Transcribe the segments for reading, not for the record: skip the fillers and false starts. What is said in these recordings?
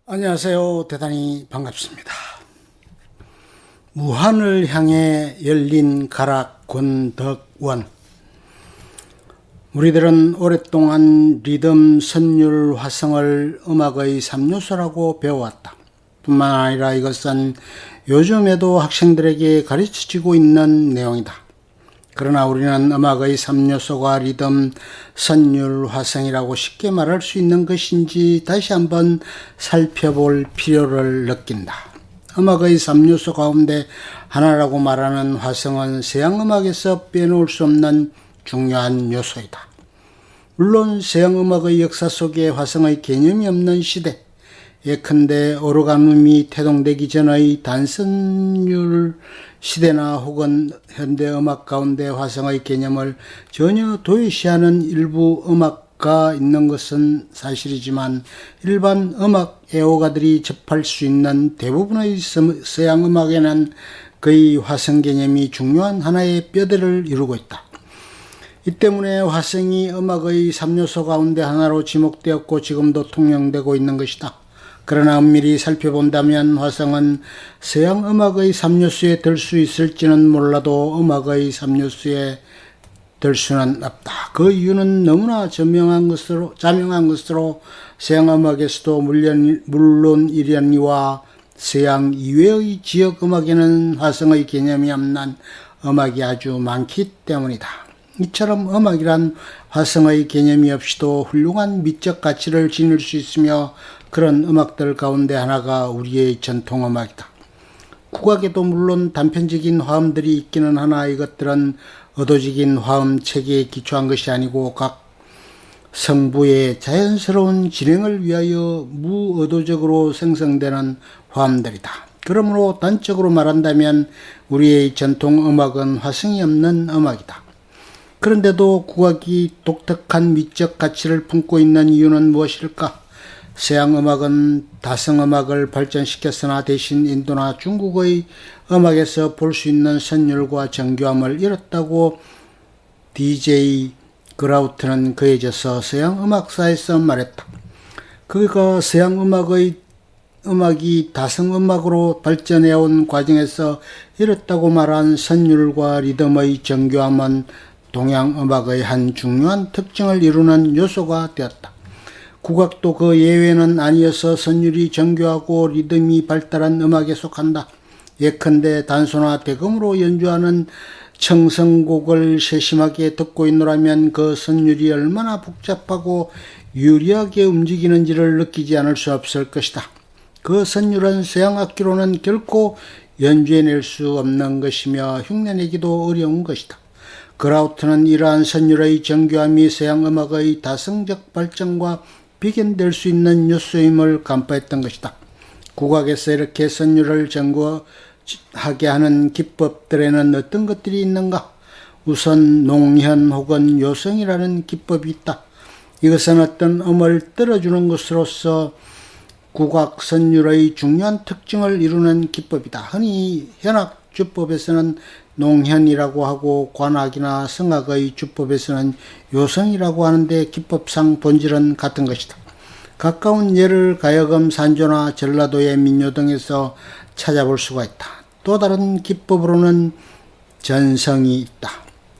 안녕하세요. 대단히 반갑습니다. 무한을 향해 열린 가락 권덕원. 우리들은 오랫동안 리듬, 선율, 화성을 음악의 3요소라고 배워왔다. 뿐만 아니라 이것은 요즘에도 학생들에게 가르쳐지고 있는 내용이다. 그러나 우리는 음악의 3요소가 리듬, 선율, 화성이라고 쉽게 말할 수 있는 것인지 다시 한번 살펴볼 필요를 느낀다. 음악의 3요소 가운데 하나라고 말하는 화성은 서양음악에서 빼놓을 수 없는 중요한 요소이다. 물론 서양음악의 역사 속에 화성의 개념이 없는 시대, 예컨대 오르간음이 태동되기 전의 단선율 시대나 혹은 현대음악 가운데 화성의 개념을 전혀 도외시하는 일부 음악가 있는 것은 사실이지만 일반 음악 애호가들이 접할 수 있는 대부분의 서양음악에는 거의 화성 개념이 중요한 하나의 뼈대를 이루고 있다. 이 때문에 화성이 음악의 3요소 가운데 하나로 지목되었고 지금도 통용되고 있는 것이다. 그러나 엄밀히 살펴본다면 화성은 서양 음악의 3요소에 들 수 있을지는 몰라도 음악의 3요소에 들 수는 없다. 그 이유는 너무나 자명한 것으로 서양 음악에서도 물론이려니와 서양 이외의 지역 음악에는 화성의 개념이 없는 음악이 아주 많기 때문이다. 이처럼 음악이란 화성의 개념이 없이도 훌륭한 미적 가치를 지닐 수 있으며 그런 음악들 가운데 하나가 우리의 전통음악이다. 국악에도 물론 단편적인 화음들이 있기는 하나 이것들은 의도적인 화음 체계에 기초한 것이 아니고 각 성부의 자연스러운 진행을 위하여 무의도적으로 생성되는 화음들이다. 그러므로 단적으로 말한다면 우리의 전통음악은 화성이 없는 음악이다. 그런데도 국악이 독특한 미적 가치를 품고 있는 이유는 무엇일까? 서양 음악은 다성 음악을 발전시켰으나 대신 인도나 중국의 음악에서 볼 수 있는 선율과 정교함을 잃었다고 DJ 그라우트는 그에져서 서양 음악사에서 말했다. 그가 서양 음악이 다성 음악으로 발전해온 과정에서 잃었다고 말한 선율과 리듬의 정교함은 동양 음악의 한 중요한 특징을 이루는 요소가 되었다. 국악도 그 예외는 아니어서 선율이 정교하고 리듬이 발달한 음악에 속한다. 예컨대 단소나 대금으로 연주하는 청성곡을 세심하게 듣고 있노라면 그 선율이 얼마나 복잡하고 유리하게 움직이는지를 느끼지 않을 수 없을 것이다. 그 선율은 서양 악기로는 결코 연주해낼 수 없는 것이며 흉내내기도 어려운 것이다. 그라우트는 이러한 선율의 정교함이 서양 음악의 다성적 발전과 비견될 수 있는 요소임을 간파했던 것이다. 국악에서 이렇게 선율을 정교하게 하는 기법들에는 어떤 것들이 있는가? 우선 농현 혹은 요성이라는 기법이 있다. 이것은 어떤 음을 떨어주는 것으로서 국악 선율의 중요한 특징을 이루는 기법이다. 흔히 현악 주법에서는 농현이라고 하고 관악이나 성악의 주법에서는 요성이라고 하는데 기법상 본질은 같은 것이다. 가까운 예를 가여금 산조나 전라도의 민요 등에서 찾아볼 수가 있다. 또 다른 기법으로는 전성이 있다.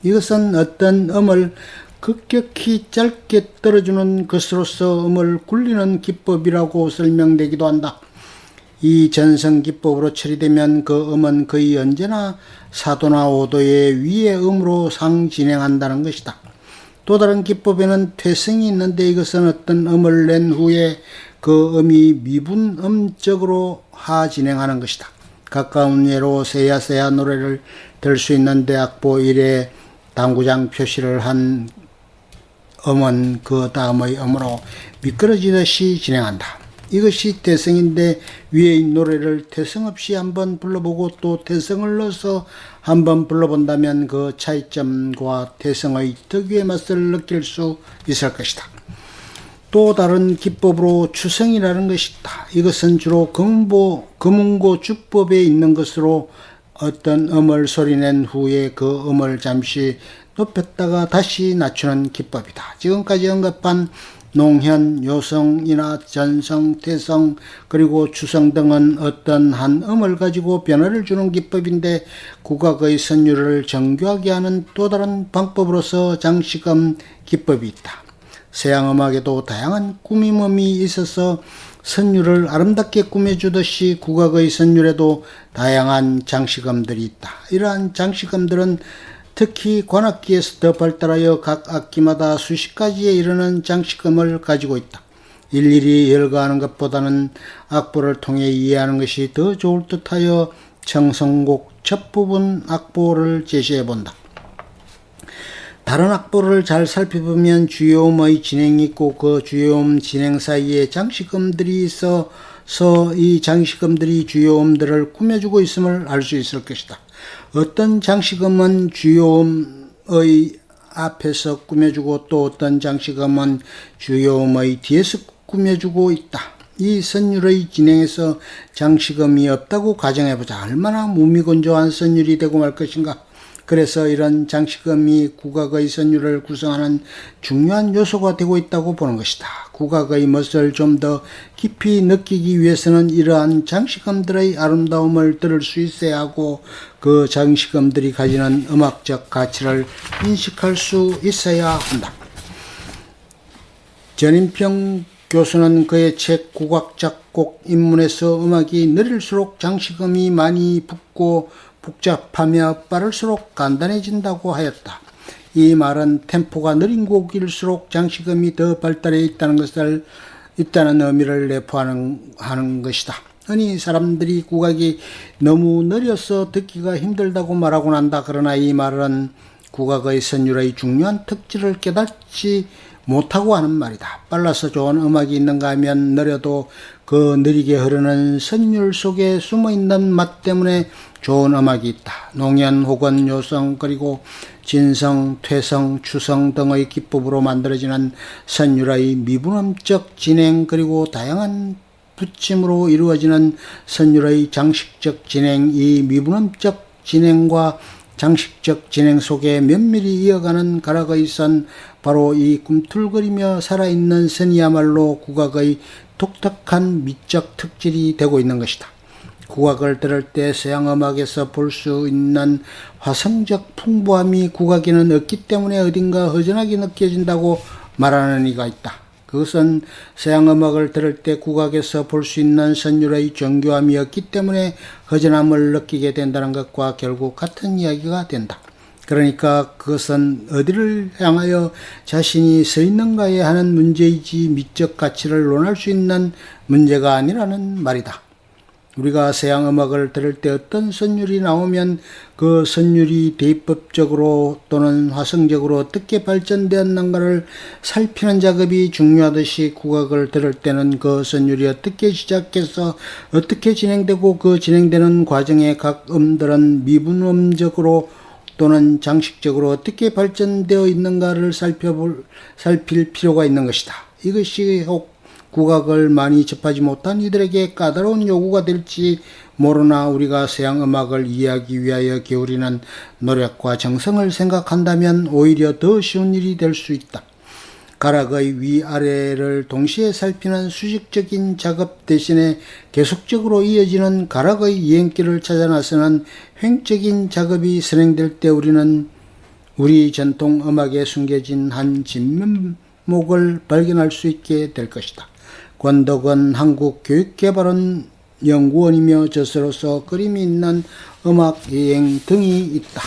이것은 어떤 음을 급격히 짧게 떨어주는 것으로서 음을 굴리는 기법이라고 설명되기도 한다. 이 전성 기법으로 처리되면 그 음은 거의 언제나 4도나 5도의 위의 음으로 상진행한다는 것이다. 또 다른 기법에는 퇴성이 있는데 이것은 어떤 음을 낸 후에 그 음이 미분음적으로 하진행하는 것이다. 가까운 예로 세야세야 노래를 들 수 있는데 악보 1에 당구장 표시를 한 음은 그 다음의 음으로 미끄러지듯이 진행한다. 이것이 퇴성인데 위의 노래를 퇴성 없이 한번 불러보고 또 퇴성을 넣어서 한번 불러본다면 그 차이점과 퇴성의 특유의 맛을 느낄 수 있을 것이다. 또 다른 기법으로 추성이라는 것이 있다. 이것은 주로 금운고 주법에 있는 것으로 어떤 음을 소리낸 후에 그 음을 잠시 높였다가 다시 낮추는 기법이다. 지금까지 언급한 농현, 요성, 인하, 전성, 퇴성, 그리고 추성 등은 어떤 한 음을 가지고 변화를 주는 기법인데 국악의 선율을 정교하게 하는 또 다른 방법으로서 장식음 기법이 있다. 서양음악에도 다양한 꾸밈음이 있어서 선율을 아름답게 꾸며주듯이 국악의 선율에도 다양한 장식음들이 있다. 이러한 장식음들은 특히 관악기에서 더 발달하여 각 악기마다 수십 가지에 이르는 장식음을 가지고 있다. 일일이 열거하는 것보다는 악보를 통해 이해하는 것이 더 좋을 듯하여 청성곡 첫 부분 악보를 제시해 본다. 다른 악보를 잘 살펴보면 주요음의 진행이 있고 그 주요음 진행 사이에 장식음들이 있어서 이 장식음들이 주요음들을 꾸며주고 있음을 알 수 있을 것이다. 어떤 장식음은 주요음의 앞에서 꾸며주고 또 어떤 장식음은 주요음의 뒤에서 꾸며주고 있다. 이 선율의 진행에서 장식음이 없다고 가정해보자. 얼마나 무미건조한 선율이 되고 말 것인가. 그래서 이런 장식음이 국악의 선율을 구성하는 중요한 요소가 되고 있다고 보는 것이다. 국악의 멋을 좀 더 깊이 느끼기 위해서는 이러한 장식음들의 아름다움을 들을 수 있어야 하고 그 장식음들이 가지는 음악적 가치를 인식할 수 있어야 한다. 전인평 교수는 그의 책 국악 작곡 입문에서 음악이 느릴수록 장식음이 많이 붙고 복잡하며 빠를수록 간단해진다고 하였다. 이 말은 템포가 느린 곡일수록 장식음이 더 발달해 있다는 의미를 내포하는 것이다. 흔히 사람들이 국악이 너무 느려서 듣기가 힘들다고 말하곤 한다. 그러나 이 말은 국악의 선율의 중요한 특질을 깨닫지 못하고 하는 말이다. 빨라서 좋은 음악이 있는가 하면 느려도 그 느리게 흐르는 선율 속에 숨어있는 맛 때문에 좋은 음악이 있다. 농현 혹은 요성 그리고 진성, 퇴성, 추성 등의 기법으로 만들어지는 선율의 미분음적 진행 그리고 다양한 붙임으로 이루어지는 선율의 장식적 진행, 이 미분음적 진행과 장식적 진행 속에 면밀히 이어가는 가락의 선, 바로 이 꿈틀거리며 살아있는 선이야말로 국악의 독특한 미적 특질이 되고 있는 것이다. 국악을 들을 때 서양음악에서 볼 수 있는 화성적 풍부함이 국악에는 없기 때문에 어딘가 허전하게 느껴진다고 말하는 이가 있다. 그것은 서양음악을 들을 때 국악에서 볼 수 있는 선율의 정교함이 없기 때문에 허전함을 느끼게 된다는 것과 결국 같은 이야기가 된다. 그러니까 그것은 어디를 향하여 자신이 서 있는가에 하는 문제이지 미적 가치를 논할 수 있는 문제가 아니라는 말이다. 우리가 서양음악을 들을 때 어떤 선율이 나오면 그 선율이 대입법적으로 또는 화성적으로 어떻게 발전되었는가를 살피는 작업이 중요하듯이 국악을 들을 때는 그 선율이 어떻게 시작해서 어떻게 진행되고 그 진행되는 과정에 각 음들은 미분음적으로 또는 장식적으로 어떻게 발전되어 있는가를 살필 필요가 있는 것이다. 이것이 혹 국악을 많이 접하지 못한 이들에게 까다로운 요구가 될지 모르나 우리가 서양 음악을 이해하기 위하여 기울이는 노력과 정성을 생각한다면 오히려 더 쉬운 일이 될 수 있다. 가락의 위아래를 동시에 살피는 수직적인 작업 대신에 계속적으로 이어지는 가락의 이행길을 찾아 나서는 횡적인 작업이 선행될 때 우리는 우리 전통 음악에 숨겨진 한 진면목을 발견할 수 있게 될 것이다. 권덕은 한국교육개발원 연구원이며 저서로서 그림이 있는 음악 여행 등이 있다.